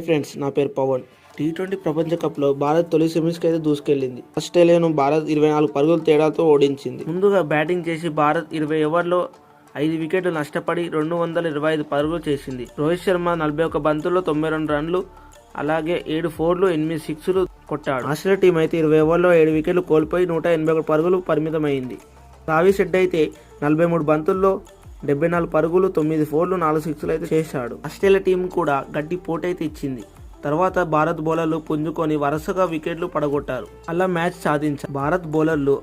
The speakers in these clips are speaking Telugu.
ఫ్రెండ్స్, నా పేరు పవన్. టీ20 ప్రపంచ కప్లో భారత్ తొలి సెమీస్కి అయితే దూసుకెళ్లింది. ఆస్ట్రేలియాను భారత్ 24 పరుగుల తేడాతో ఓడించింది. ముందుగా బ్యాటింగ్ చేసి భారత్ 20 ఓవర్లో 5 వికెట్లు నష్టపడి 225 పరుగులు చేసింది. రోహిత్ శర్మ 41 బంతుల్లో 92 రన్లు, అలాగే 7 ఫోర్లు 8 సిక్స్లు కొట్టాడు. ఆస్ట్రేలియా టీం అయితే 20 ఓవర్లో 7 వికెట్లు కోల్పోయి 181 పరుగులు పరిమితమైంది. రావి షెడ్ అయితే 43 బంతుల్లో 74 పరుగులు, 9 ఫోర్లు 4 సిక్స్లు అయితే చేశాడు. ఆస్ట్రేలియా టీం కూడా గట్టి పోటైతే ఇచ్చింది. తర్వాత భారత్ బౌలర్లు పుంజుకొని వరుసగా వికెట్లు పడగొట్టారు. అలా మ్యాచ్ సాధించారు. భారత్ బౌలర్లు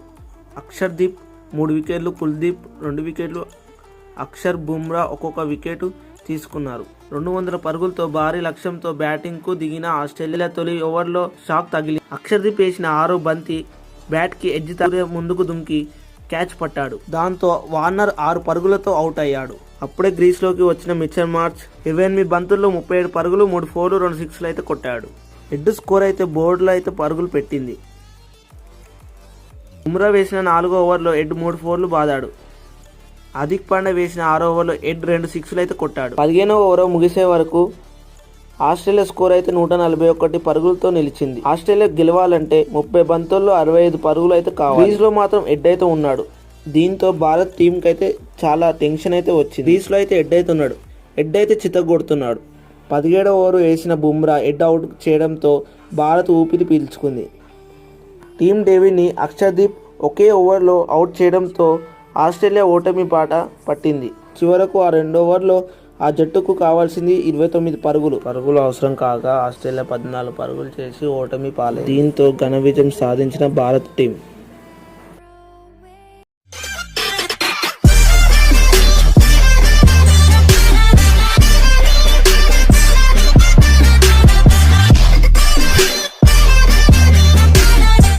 అక్షర్దీప్ 3 వికెట్లు, కుల్దీప్ 2 వికెట్లు, అక్షర్, బుమ్రా ఒక్కొక్క వికెట్ తీసుకున్నారు. 200 పరుగులతో భారీ లక్ష్యంతో బ్యాటింగ్కు దిగిన ఆస్ట్రేలియా తొలి ఓవర్లో షాక్ తగిలి అక్షర్దీప్ వేసిన 6వ బంతి బ్యాట్కి ఎడ్జ్ తగిలి ముందుకు దుంకి క్యాచ్ పట్టాడు. దాంతో వార్నర్ 6 పరుగులతో అవుట్ అయ్యాడు. అప్పుడే గ్రీస్లోకి వచ్చిన మిచెల్ మార్ష్ 28 బంతుల్లో 37 పరుగులు, 3 ఫోర్లు 2 సిక్స్లు అయితే కొట్టాడు. హెడ్ స్కోర్ అయితే బోర్డులో అయితే పరుగులు పెట్టింది. బుమ్రా వేసిన 4వ ఓవర్లో హెడ్ 3 ఫోర్లు బాదాడు. హార్దిక్ పాండ్యా వేసిన 6వ ఓవర్లో హెడ్ 2 సిక్స్లు అయితే కొట్టాడు. 15వ ఓవర్ ముగిసే వరకు ఆస్ట్రేలియా స్కోర్ అయితే 141 పరుగులతో నిలిచింది. ఆస్ట్రేలియా గెలవాలంటే 30 బంతుల్లో 65 పరుగులు అయితే కావాలి. క్రీజ్లో మాత్రం హెడ్ అయితే ఉన్నాడు. దీంతో భారత్ టీంకి అయితే చాలా టెన్షన్ అయితే వచ్చింది. క్రీజ్లో అయితే హెడ్ అయితే ఉన్నాడు. హెడ్ అయితే చితగొడుతున్నాడు. 17వ ఓవర్ వేసిన బుమ్రా హెడ్ అవుట్ చేయడంతో భారత్ ఊపిరి పీల్చుకుంది. టీమ్ డేవిడ్ని అక్షర్దీప్ ఒకే ఓవర్లో అవుట్ చేయడంతో ఆస్ట్రేలియా ఓటమి బాట పట్టింది. చివరకు ఆ 2 ఓవర్లో ఆ జట్టుకు కావాల్సింది 29 పరుగులు అవసరం కాగా ఆస్ట్రేలియా 14 పరుగులు చేసి ఓటమి పాలైంది. దీంతో ఘన విజయం సాధించిన భారత్ టీం